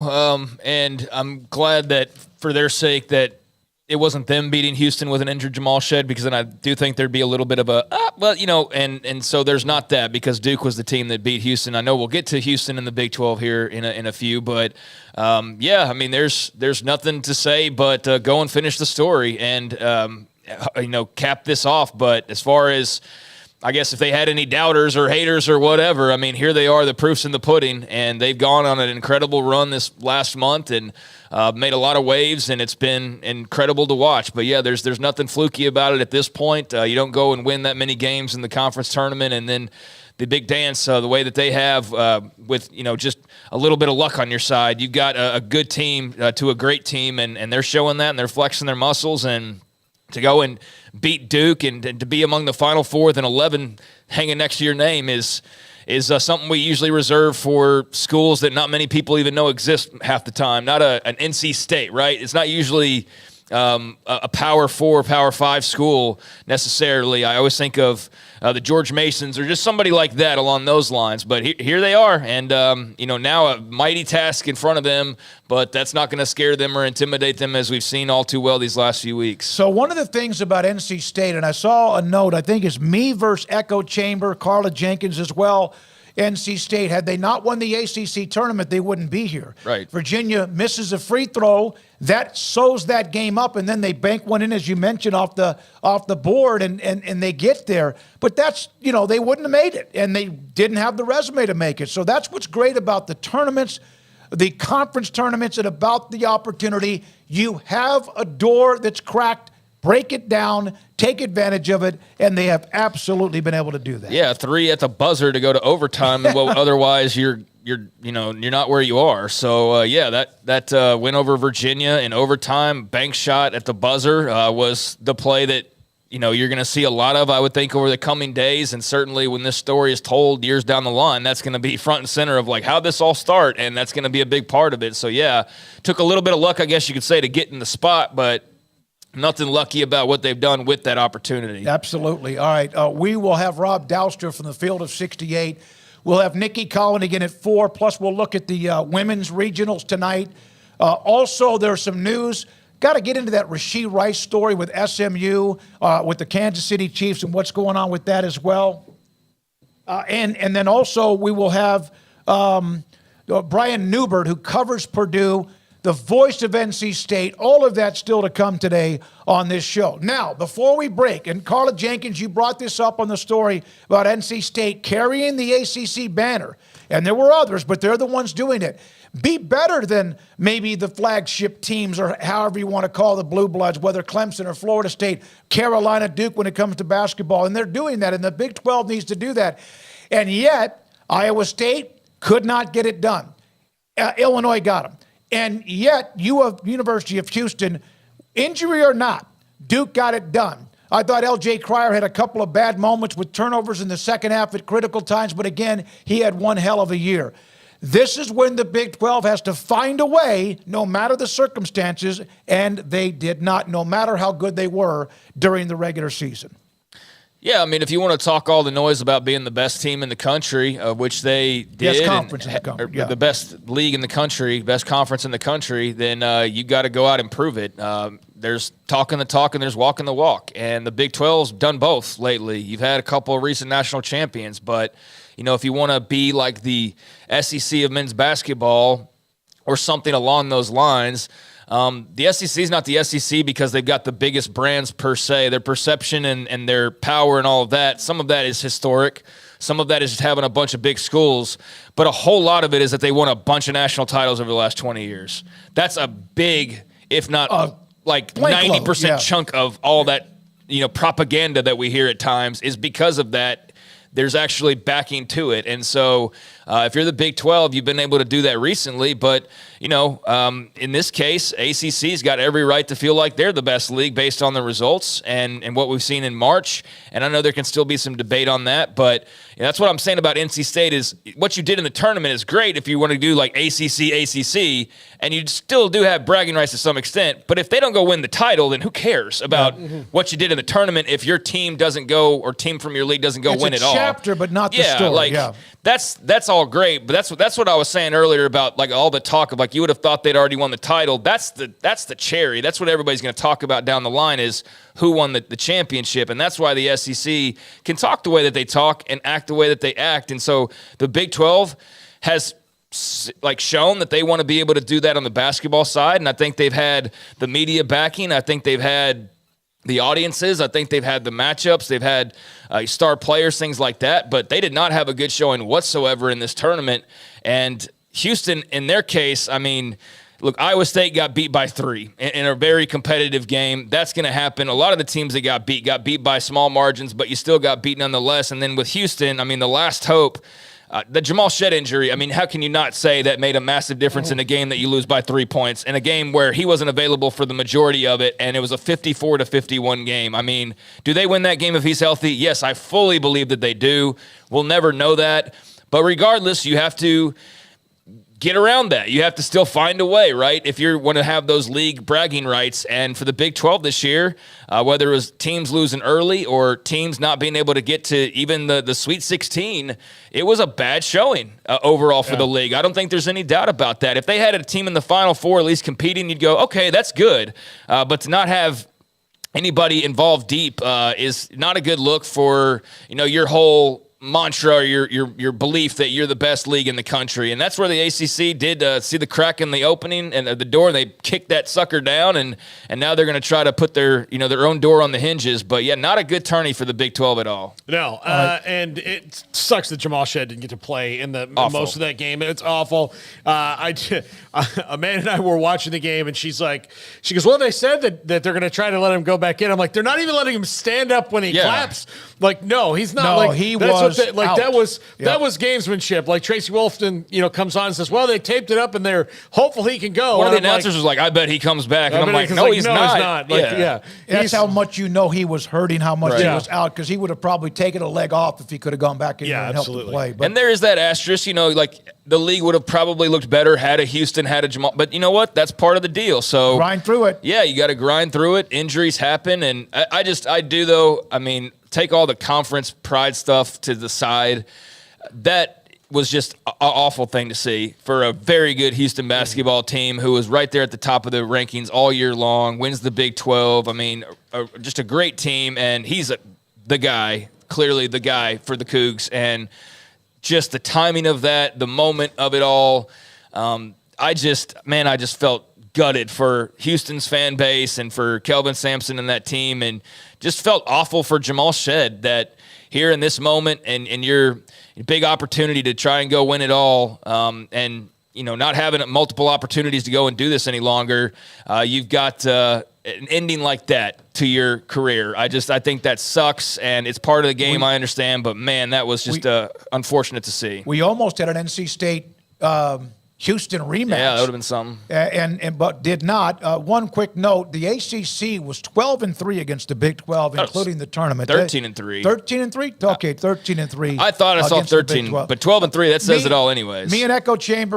and I'm glad that for their sake that it wasn't them beating Houston with an injured Jamal Shead, because then I do think there'd be a little bit of a, and so there's not that, because Duke was the team that beat Houston. I know we'll get to Houston in the Big 12 here in a few, but there's nothing to say but go and finish the story and cap this off. But as far as, I guess, if they had any doubters or haters or whatever, I mean, here they are, the proof's in the pudding, and they've gone on an incredible run this last month and made a lot of waves, and it's been incredible to watch. But, yeah, there's nothing fluky about it at this point. You don't go and win that many games in the conference tournament, and then the big dance, the way that they have with, just a little bit of luck on your side. You've got a good team to a great team, and they're showing that, and they're flexing their muscles, and to go and beat Duke and to be among the Final Four with an 11 hanging next to your name is something we usually reserve for schools that not many people even know exist half the time. Not an NC State, right? It's not usually a Power 4, Power 5 school necessarily. I always think of the George Masons or just somebody like that along those lines. But here they are, and now a mighty task in front of them, but that's not going to scare them or intimidate them, as we've seen all too well these last few weeks. So one of the things about NC State, and I saw a note, I think it's me versus Echo Chamber, Carla Jenkins as well, NC State, had they not won the ACC tournament, they wouldn't be here. Right. Virginia misses a free throw. That sews that game up, and then they bank one in, as you mentioned, off the board, and they get there. But that's, they wouldn't have made it, and they didn't have the resume to make it. So that's what's great about the tournaments, the conference tournaments, and about the opportunity. You have a door that's cracked. Break it down, take advantage of it, and they have absolutely been able to do that. Yeah, 3 at the buzzer to go to overtime, and otherwise you're not where you are. So that win over Virginia in overtime, bank shot at the buzzer was the play that you're going to see a lot of, I would think, over the coming days, and certainly when this story is told years down the line, that's going to be front and center of like how this all start, and that's going to be a big part of it. So yeah, took a little bit of luck, I guess you could say, to get in the spot, but nothing lucky about what they've done with that opportunity. Absolutely. All right. We will have Rob Douster from the Field of 68. We'll have Nikki Collin again at 4. Plus, we'll look at the women's regionals tonight. Also, there's some news. Got to get into that Rashee Rice story with SMU, with the Kansas City Chiefs, and what's going on with that as well. And then also we will have Brian Newbert, who covers Purdue, the voice of NC State. All of that still to come today on this show. Now, before we break, and Carla Jenkins, you brought this up on the story about NC State carrying the ACC banner, and there were others, but they're the ones doing it. Be better than maybe the flagship teams, or however you want to call the Blue Bloods, whether Clemson or Florida State, Carolina, Duke, when it comes to basketball. And they're doing that, and the Big 12 needs to do that. And yet, Iowa State could not get it done. Illinois got them. And yet, University of Houston, injury or not, Duke got it done. I thought L.J. Cryer had a couple of bad moments with turnovers in the second half at critical times, but again, he had one hell of a year. This is when the Big 12 has to find a way, no matter the circumstances, and they did not, no matter how good they were during the regular season. Yeah, I mean, if you want to talk all the noise about being the best team in the country, which they did, best conference in the country, yeah. The best league in the country, best conference in the country, then you got to go out and prove it. There's talking the talk and there's walking the walk, and the Big 12's done both lately. You've had a couple of recent national champions, but if you want to be like the SEC of men's basketball or something along those lines. The SEC is not the SEC because they've got the biggest brands per se. Their perception and their power and all of that, some of that is historic. Some of that is just having a bunch of big schools. But a whole lot of it is that they won a bunch of national titles over the last 20 years. That's a big, if not 90% chunk of all that propaganda that we hear at times is because of that. There's actually backing to it. And so if you're the Big 12, you've been able to do that recently. But, in this case, ACC's got every right to feel like they're the best league based on the results and what we've seen in March. And I know there can still be some debate on that. But that's what I'm saying about NC State is what you did in the tournament is great if you want to do like ACC, and you still do have bragging rights to some extent. But if they don't go win the title, then who cares about what you did in the tournament if your team doesn't go or team from your league doesn't go win at all? chapter, but not the story. Like, that's all great, but that's what I was saying earlier about like all the talk of like you would have thought they'd already won the title. That's the cherry. That's what everybody's going to talk about down the line is who won the championship, and that's why the SEC can talk the way that they talk and act the way that they act. And so the Big 12 has like shown that they want to be able to do that on the basketball side, and I think they've had the media backing. I think they've had the audiences. I think they've had the matchups. They've had star players, things like that. But they did not have a good showing whatsoever in this tournament. And Houston, in their case, I mean, look, Iowa State got beat by 3 in a very competitive game. That's going to happen. A lot of the teams that got beat by small margins, but you still got beat nonetheless. And then with Houston, I mean, the last hope, the Jamal Shead injury, I mean, how can you not say that made a massive difference in a game that you lose by 3 points, in a game where he wasn't available for the majority of it, and it was a 54-51 game? I mean, do they win that game if he's healthy? Yes, I fully believe that they do. We'll never know that. But regardless, you have to get around that. You have to still find a way, right? If you want to have those league bragging rights. And for the Big 12 this year, whether it was teams losing early or teams not being able to get to even the Sweet 16, it was a bad showing overall for the league. I don't think there's any doubt about that. If they had a team in the Final Four at least competing, you'd go, okay, that's good. But to not have anybody involved deep is not a good look for, your whole mantra or your belief that you're the best league in the country. And that's where the ACC did see the crack in the opening and the door, and they kicked that sucker down, and now they're going to try to put their own door on the hinges. But yeah, not a good tourney for the Big 12 at all. No, and it sucks that Jamal Shead didn't get to play in most of that game. It's awful. Amanda and I were watching the game, and she goes, well, they said that they're going to try to let him go back in. I'm like, they're not even letting him stand up when he claps. Like, no, he's not. No, like he that's was out. that was gamesmanship. Like Tracy Wolfton, comes on and says, well, they taped it up and they're hopeful he can go. One of the announcers was like, I bet he comes back. And I'm like, no, he's not. Like, That's how much he was hurting, how much he was out, because he would have probably taken a leg off if he could have gone back in there and helped him play. But, and there is that asterisk, like the league would have probably looked better had a Houston, had a Jamal. But you know what? That's part of the deal. So grind through it. Yeah, you got to grind through it. Injuries happen. And I do, though, I mean, take all the conference pride stuff to the side. That was just an awful thing to see for a very good Houston basketball team who was right there at the top of the rankings all year long, wins the Big 12. I mean, just a great team, and he's clearly the guy for the Cougs. And just the timing of that, the moment of it all, I just felt gutted for Houston's fan base and for Kelvin Sampson and that team, and just felt awful for Jamal Shead that here in this moment and your big opportunity to try and go win it all, and not having multiple opportunities to go and do this any longer, you've got an ending like that to your career. I think that sucks, and it's part of the game. I understand, but man, that was just unfortunate to see. We almost had an NC State Houston rematch. Yeah, that would have been something. But did not. One quick note: the ACC was 12-3 against the Big 12, including the tournament. 13-3. 13-3. Okay, 13-3. I thought I saw 13, but 12-3. That says it all, anyways. Me and Echo Chamber